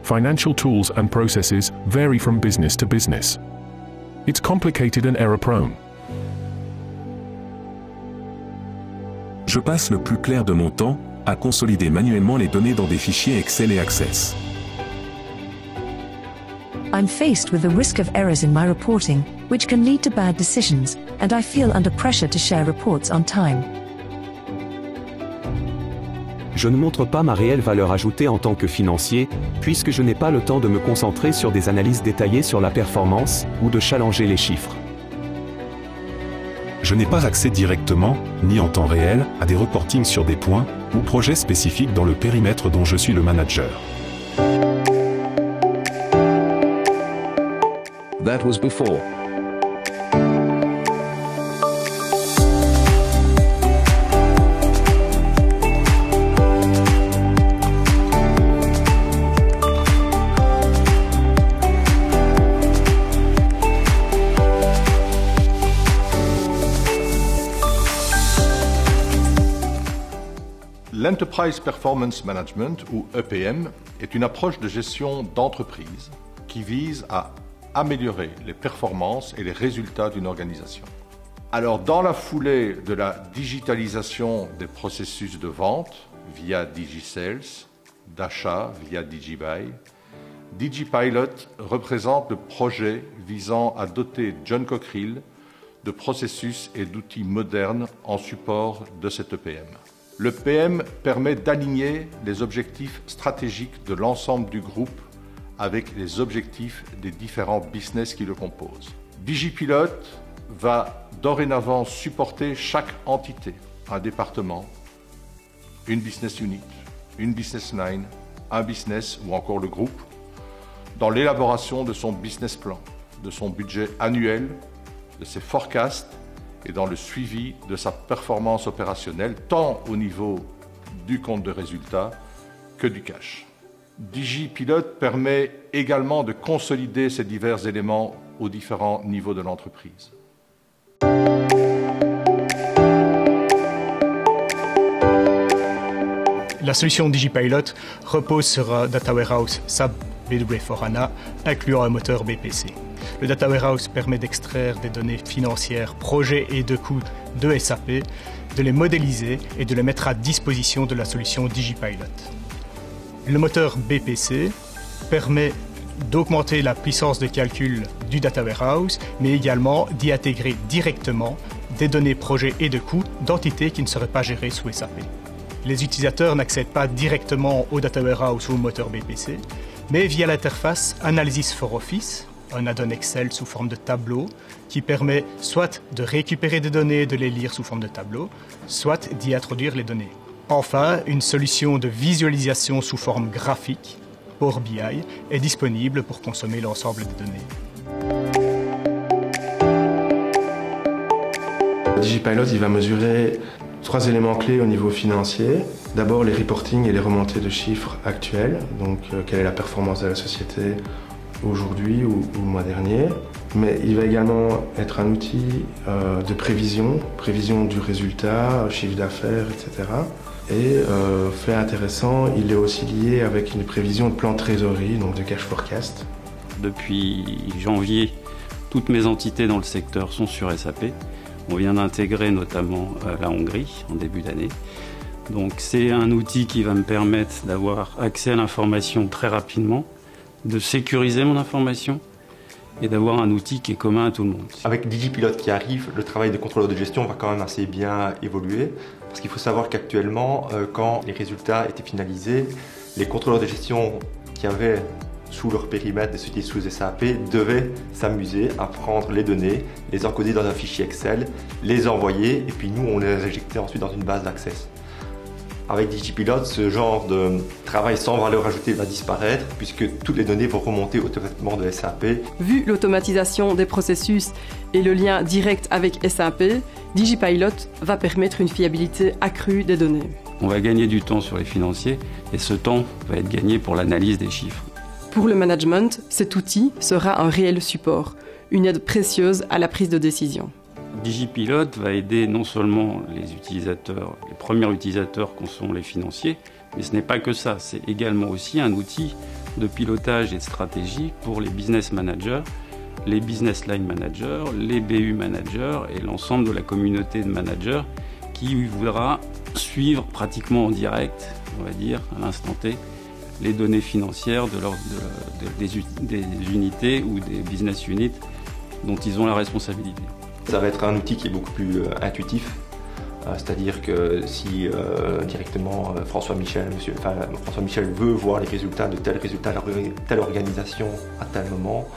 Financial tools and processes vary from business to business. It's complicated and error-prone. Je passe le plus clair de mon temps à consolider manuellement les données dans des fichiers Excel et Access. I'm faced with the risk of errors in my reporting, which can lead to bad decisions, and I feel under pressure to share reports on time. Je ne montre pas ma réelle valeur ajoutée en tant que financier, puisque je n'ai pas le temps de me concentrer sur des analyses détaillées sur la performance ou de challenger les chiffres. Je n'ai pas accès directement, ni en temps réel, à des reportings sur des points ou projets spécifiques dans le périmètre dont je suis le manager. That was before. L'Enterprise Performance Management, ou EPM, est une approche de gestion d'entreprise qui vise à améliorer les performances et les résultats d'une organisation. Alors, dans la foulée de la digitalisation des processus de vente via DigiSales, d'achat via DigiBuy, DigiPilot représente le projet visant à doter John Cockerill de processus et d'outils modernes en support de cet EPM. Le PM permet d'aligner les objectifs stratégiques de l'ensemble du groupe avec les objectifs des différents business qui le composent. DigiPilot va dorénavant supporter chaque entité, un département, une business unit, une business line, un business ou encore le groupe, dans l'élaboration de son business plan, de son budget annuel, de ses forecasts et dans le suivi de sa performance opérationnelle, tant au niveau du compte de résultat que du cash. DigiPilot permet également de consolider ces divers éléments aux différents niveaux de l'entreprise. La solution DigiPilot repose sur un Data Warehouse SAP BW4HANA incluant un moteur BPC. Le Data Warehouse permet d'extraire des données financières, projets et de coûts de SAP, de les modéliser et de les mettre à disposition de la solution DigiPilot. Le moteur BPC permet d'augmenter la puissance de calcul du Data Warehouse, mais également d'y intégrer directement des données projets et de coûts d'entités qui ne seraient pas gérées sous SAP. Les utilisateurs n'accèdent pas directement au Data Warehouse ou au moteur BPC, mais via l'interface Analysis for Office, un add-on Excel sous forme de tableau qui permet soit de récupérer des données et de les lire sous forme de tableau, soit d'y introduire les données. Enfin, une solution de visualisation sous forme graphique, Power BI, est disponible pour consommer l'ensemble des données. DigiPilot, il va mesurer 3 éléments clés au niveau financier. D'abord, les reportings et les remontées de chiffres actuels, donc quelle est la performance de la société aujourd'hui ou le mois dernier. Mais il va également être un outil de prévision du résultat, chiffre d'affaires, etc. Et fait intéressant, il est aussi lié avec une prévision de plan de trésorerie, donc de cash forecast. Depuis janvier, toutes mes entités dans le secteur sont sur SAP. On vient d'intégrer notamment la Hongrie en début d'année. Donc c'est un outil qui va me permettre d'avoir accès à l'information très rapidement, de sécuriser mon information et d'avoir un outil qui est commun à tout le monde. Avec DigiPilot qui arrive, le travail de contrôleur de gestion va quand même assez bien évoluer parce qu'il faut savoir qu'actuellement, quand les résultats étaient finalisés, les contrôleurs de gestion qui avaient sous leur périmètre des sociétés sous SAP devaient s'amuser à prendre les données, les encoder dans un fichier Excel, les envoyer et puis nous on les injectait ensuite dans une base d'Access. Avec DigiPilot, ce genre de travail sans valeur ajoutée va disparaître puisque toutes les données vont remonter automatiquement de SAP. Vu l'automatisation des processus et le lien direct avec SAP, DigiPilot va permettre une fiabilité accrue des données. On va gagner du temps sur les financiers et ce temps va être gagné pour l'analyse des chiffres. Pour le management, cet outil sera un réel support, une aide précieuse à la prise de décision. DigiPilot va aider non seulement les utilisateurs, les premiers utilisateurs qu'en sont les financiers, Mais ce n'est pas que ça, c'est également aussi un outil de pilotage et de stratégie pour les business managers, les business line managers, les BU managers et l'ensemble de la communauté de managers qui voudra suivre pratiquement en direct, on va dire, à l'instant T, les données financières des unités ou des business units dont ils ont la responsabilité. Ça va être un outil qui est beaucoup plus intuitif. C'est-à-dire que si directement François Michel veut voir les résultats de telle organisation à tel moment,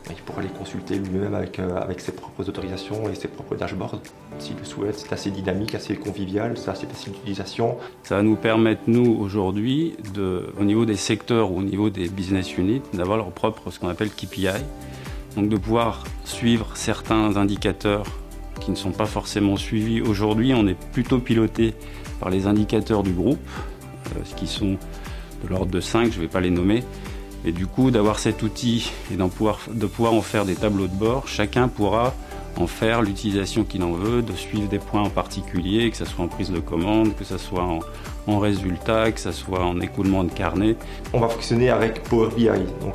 il pourra les consulter lui-même avec ses propres autorisations et ses propres dashboards s'il le souhaite. C'est assez dynamique, assez convivial, c'est assez facile d'utilisation. Ça va nous permettre, nous, aujourd'hui, au niveau des secteurs ou au niveau des business units, d'avoir leur propre, ce qu'on appelle KPI. Donc de pouvoir suivre certains indicateurs qui ne sont pas forcément suivis. Aujourd'hui, on est plutôt piloté par les indicateurs du groupe, qui sont de l'ordre de 5, je ne vais pas les nommer. Et du coup, d'avoir cet outil et de pouvoir en faire des tableaux de bord, chacun pourra en faire l'utilisation qu'il en veut, de suivre des points en particulier, que ce soit en prise de commande, que ce soit en résultat, que ce soit en écoulement de carnet. On va fonctionner avec Power BI. Donc,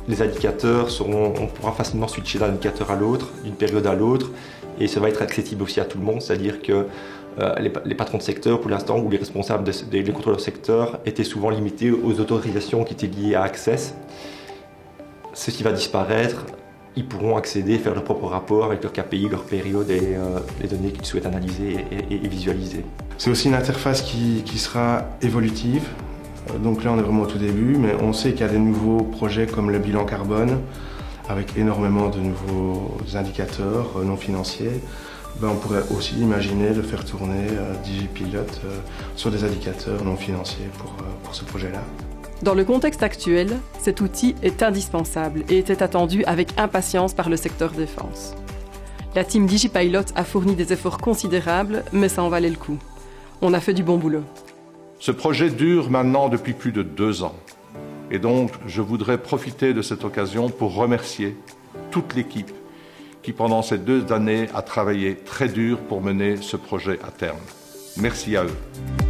les indicateurs on pourra facilement switcher d'un indicateur à l'autre, d'une période à l'autre, et ça va être accessible aussi à tout le monde, c'est-à-dire que les patrons de secteur, pour l'instant, ou les responsables des contrôleurs de secteur, étaient souvent limités aux autorisations qui étaient liées à Access. Ceci va disparaître, ils pourront accéder, faire leur propre rapport avec leur KPI, leur période et les données qu'ils souhaitent analyser et visualiser. C'est aussi une interface qui sera évolutive. Donc là, on est vraiment au tout début, mais on sait qu'il y a des nouveaux projets comme le bilan carbone, avec énormément de nouveaux indicateurs non financiers. On pourrait aussi imaginer de faire tourner DigiPilot sur des indicateurs non financiers pour ce projet-là. Dans le contexte actuel, cet outil est indispensable et était attendu avec impatience par le secteur défense. La team DigiPilot a fourni des efforts considérables, mais ça en valait le coup. On a fait du bon boulot. Ce projet dure maintenant depuis plus de 2 ans. Et donc, je voudrais profiter de cette occasion pour remercier toute l'équipe qui, pendant ces 2 années, a travaillé très dur pour mener ce projet à terme. Merci à eux.